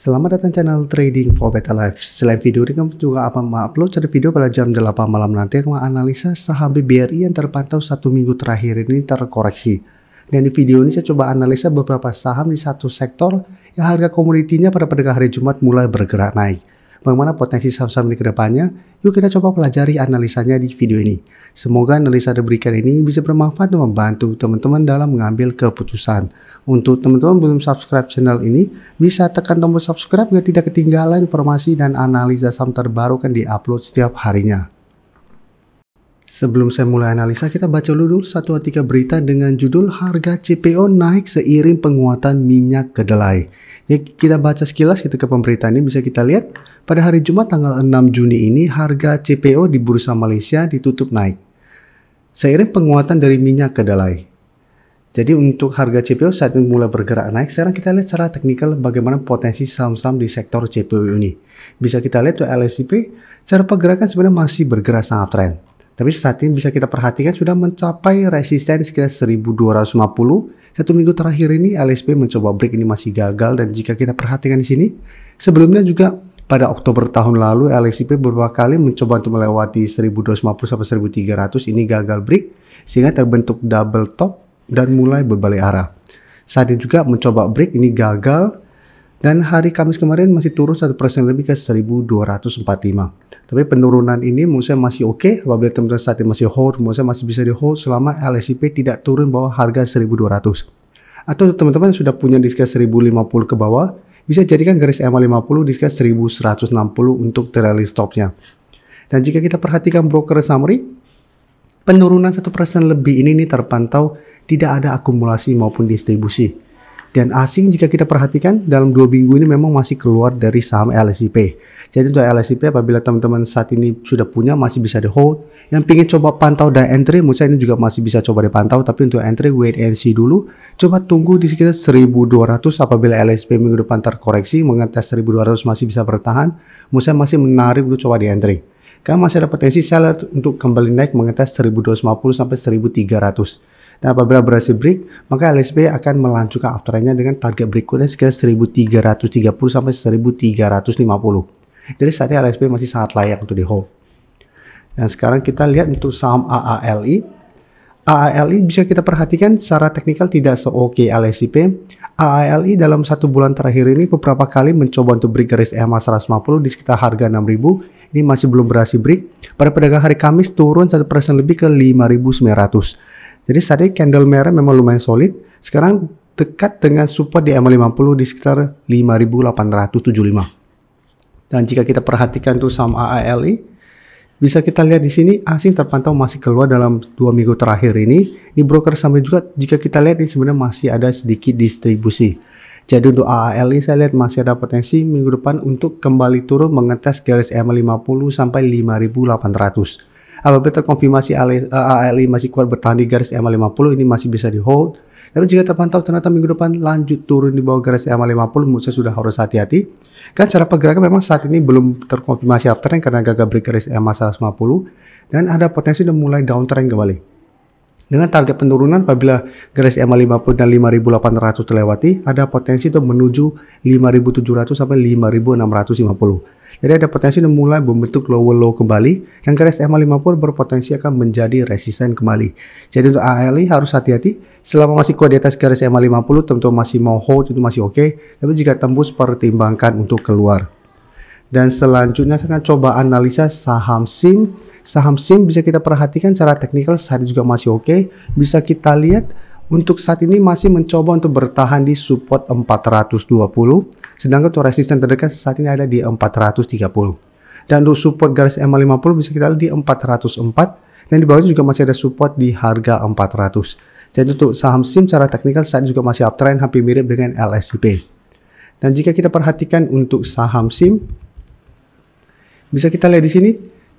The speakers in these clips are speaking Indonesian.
Selamat datang channel Trading for Better Life. Selain video ini, kami juga akan mengupload satu video pada jam 8 malam nanti yang menganalisa saham BBRI yang terpantau 1 minggu terakhir ini terkoreksi. Dan di video ini saya coba analisa beberapa saham di satu sektor yang harga komoditinya pada perdagangan hari Jumat mulai bergerak naik. Bagaimana potensi saham-saham ini ke depannya? Yuk kita coba pelajari analisanya di video ini. Semoga analisa yang diberikan ini bisa bermanfaat dan membantu teman-teman dalam mengambil keputusan. Untuk teman-teman belum subscribe channel ini, bisa tekan tombol subscribe agar tidak ketinggalan informasi dan analisa saham terbaru kan di-upload setiap harinya. Sebelum saya mulai analisa, kita baca dulu satu artikel berita dengan judul harga CPO naik seiring penguatan minyak kedelai. Ya, kita baca sekilas ketika pemberitaan ini bisa kita lihat pada hari Jumat tanggal 6 Juni ini harga CPO di Bursa Malaysia ditutup naik seiring penguatan dari minyak kedelai. Jadi untuk harga CPO saat ini mulai bergerak naik. Sekarang kita lihat secara teknikal bagaimana potensi saham-saham di sektor CPO ini. Bisa kita lihat tuh LSIP secara pergerakan sebenarnya masih bergerak sangat tren. Tapi saat ini bisa kita perhatikan sudah mencapai resisten sekitar 1250. Satu minggu terakhir ini LSP mencoba break, ini masih gagal. Dan jika kita perhatikan di sini, sebelumnya juga pada Oktober tahun lalu LSP beberapa kali mencoba untuk melewati 1250 sampai 1300. Ini gagal break sehingga terbentuk double top dan mulai berbalik arah. Saat ini juga mencoba break, ini gagal. Dan hari Kamis kemarin masih turun 1% lebih ke 1245. Tapi penurunan ini menurut saya masih oke. Apabila teman-teman saat ini masih hold, menurut saya masih bisa di hold selama LSIP tidak turun bawah harga 1200. Atau teman-teman yang sudah punya di sekitar 1050 ke bawah, bisa jadikan garis EMA50 di sekitar 1160 untuk trailing stopnya. Dan jika kita perhatikan broker summary, penurunan 1% lebih ini terpantau tidak ada akumulasi maupun distribusi. Dan asing jika kita perhatikan dalam 2 minggu ini memang masih keluar dari saham LSIP. Jadi untuk LSIP apabila teman-teman saat ini sudah punya masih bisa di hold. Yang ingin coba pantau dan entry menurut saya ini juga masih bisa coba dipantau. Tapi untuk entry wait and see dulu. Coba tunggu di sekitar 1200 apabila LSIP minggu depan terkoreksi mengetes 1200 masih bisa bertahan. Menurut saya masih menarik untuk coba di entry. Karena masih ada potensi seller untuk kembali naik mengetes 1250 sampai 1300. Dan apabila berhasil break, maka LSP akan melanjutkan uptrendnya dengan target berikutnya sekitar 1330 sampai 1350. Jadi saatnya LSP masih sangat layak untuk di hold. Dan sekarang kita lihat untuk saham AALI. AALI bisa kita perhatikan secara teknikal tidak se-oke LSIP. AALI dalam 1 bulan terakhir ini beberapa kali mencoba untuk break garis EMA 150 di sekitar harga 6000. Ini masih belum berhasil break. Pada perdagangan hari Kamis turun 1% lebih ke 5900. Jadi saat ini candle merah memang lumayan solid. Sekarang dekat dengan support di EMA50 di sekitar 5875. Dan jika kita perhatikan tuh saham AALI, bisa kita lihat di sini asing terpantau masih keluar dalam 2 minggu terakhir ini. Di broker sampai juga jika kita lihat ini sebenarnya masih ada sedikit distribusi. Jadi untuk AALI saya lihat masih ada potensi minggu depan untuk kembali turun mengetes garis EMA50 sampai 5800. Apabila terkonfirmasi AALI masih kuat bertahan di garis EMA50, ini masih bisa di hold. Tapi jika terpantau ternyata minggu depan lanjut turun di bawah garis EMA50, menurut saya sudah harus hati-hati. Kan secara pergerakan memang saat ini belum terkonfirmasi uptrend karena gagal break garis EMA150 dan ada potensi sudah mulai downtrend kembali. Dengan target penurunan apabila garis EMA50 dan 5800 terlewati, ada potensi untuk menuju 5700 sampai 5650. Jadi ada potensi untuk mulai membentuk lower low kembali dan garis EMA50 berpotensi akan menjadi resisten kembali. Jadi untuk AALI harus hati-hati. Selama masih kuat di atas garis EMA50, tentu masih mau hold itu masih oke. Tapi jika tembus pertimbangkan untuk keluar. Dan selanjutnya saya akan coba analisa saham SIM. Saham SIM bisa kita perhatikan secara teknikal saat ini juga masih oke. Bisa kita lihat untuk saat ini masih mencoba untuk bertahan di support 420. Sedangkan untuk resisten terdekat saat ini ada di 430. Dan untuk support garis EMA50 bisa kita lihat di 404. Dan di bawahnya juga masih ada support di harga 400. Jadi untuk saham SIM secara teknikal saat ini juga masih uptrend hampir mirip dengan LSIP. Dan jika kita perhatikan untuk saham SIM, bisa kita lihat di sini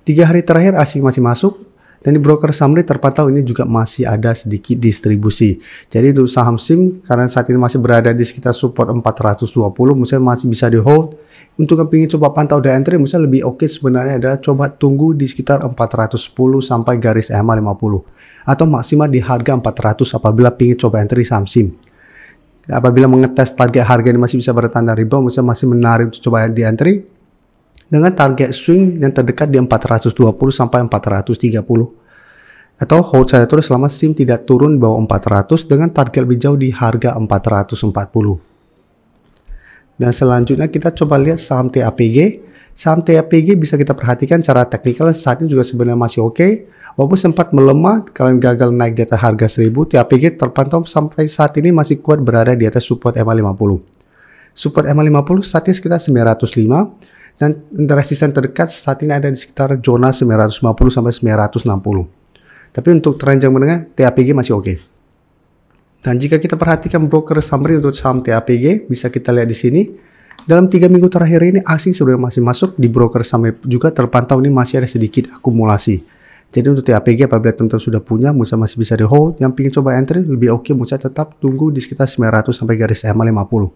3 hari terakhir asing masih masuk dan di broker summary terpantau ini juga masih ada sedikit distribusi. Jadi untuk saham SIM karena saat ini masih berada di sekitar support 420, misalnya masih bisa di hold. Untuk yang ingin coba pantau dan entry misalnya lebih oke sebenarnya adalah coba tunggu di sekitar 410 sampai garis EMA50 atau maksimal di harga 400 apabila ingin coba entry saham SIM. Apabila mengetes target harga ini masih bisa bertanda rebound, masih menarik untuk coba di entry dengan target swing yang terdekat di 420 sampai 430, atau hold saja terus selama SIM tidak turun di bawah 400 dengan target lebih jauh di harga 440. Dan selanjutnya kita coba lihat saham TAPG. Saham TAPG bisa kita perhatikan secara teknikal saat ini juga sebenarnya masih oke. Walaupun sempat melemah kalian gagal naik di atas harga 1000, TAPG terpantau sampai saat ini masih kuat berada di atas support MA50. Support MA50 saat ini sekitar 905 dan resisten terdekat saat ini ada di sekitar zona 950 sampai 960. Tapi untuk tren jangka menengah TAPG masih oke. Dan jika kita perhatikan broker summary untuk saham TAPG, bisa kita lihat di sini. Dalam 3 minggu terakhir ini asing sebenarnya masih masuk di broker summary juga terpantau ini masih ada sedikit akumulasi. Jadi untuk TAPG apabila teman-teman sudah punya, masih bisa di hold. Yang ingin coba entry lebih oke, tetap tunggu di sekitar 900 sampai garis MA50.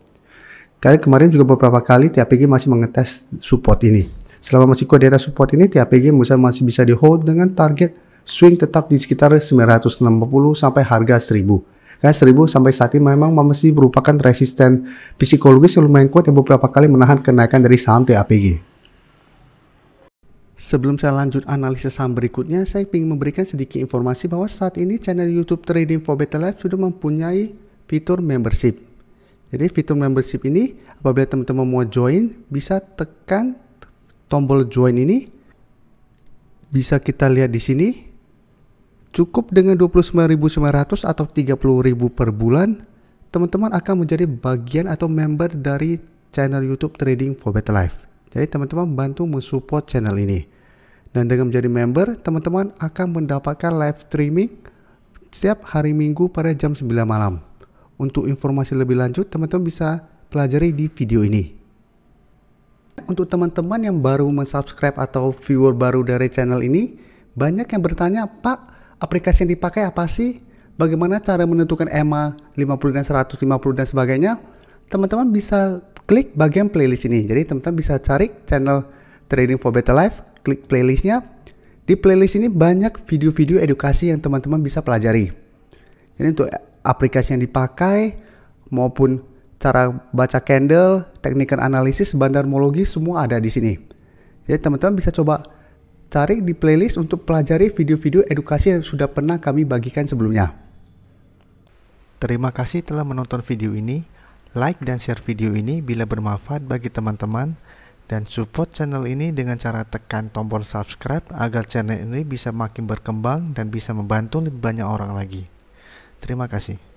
Karena kemarin juga beberapa kali TAPG masih mengetes support ini. Selama masih kuat di atas support ini, TAPG masih bisa di hold dengan target swing tetap di sekitar 960 sampai harga 1000. Karena 1000 sampai saat ini memang masih merupakan resisten psikologis yang lumayan kuat yang beberapa kali menahan kenaikan dari saham TAPG. Sebelum saya lanjut analisis saham berikutnya, saya ingin memberikan sedikit informasi bahwa saat ini channel YouTube Trading for Better Life sudah mempunyai fitur membership. Jadi fitur membership ini apabila teman-teman mau join, bisa tekan tombol join ini. Bisa kita lihat di sini. Cukup dengan 29.900 atau 30.000 per bulan, teman-teman akan menjadi bagian atau member dari channel YouTube Trading for Better Life. Jadi teman-teman bantu mensupport channel ini. Dan dengan menjadi member, teman-teman akan mendapatkan live streaming setiap hari Minggu pada jam 9 malam. Untuk informasi lebih lanjut, teman-teman bisa pelajari di video ini. Untuk teman-teman yang baru mensubscribe atau viewer baru dari channel ini, banyak yang bertanya, Pak, aplikasi yang dipakai apa sih? Bagaimana cara menentukan EMA 50 dan 150 dan sebagainya? Teman-teman bisa klik bagian playlist ini. Jadi teman-teman bisa cari channel Trading for Better Life, klik playlistnya. Di playlist ini banyak video-video edukasi yang teman-teman bisa pelajari. Jadi untuk aplikasi yang dipakai maupun cara baca candle, teknik analisis, bandarmologi semua ada di sini. Jadi teman-teman bisa coba cari di playlist untuk pelajari video-video edukasi yang sudah pernah kami bagikan sebelumnya. Terima kasih telah menonton video ini. Like dan share video ini bila bermanfaat bagi teman-teman, dan support channel ini dengan cara tekan tombol subscribe agar channel ini bisa makin berkembang dan bisa membantu lebih banyak orang lagi. Terima kasih.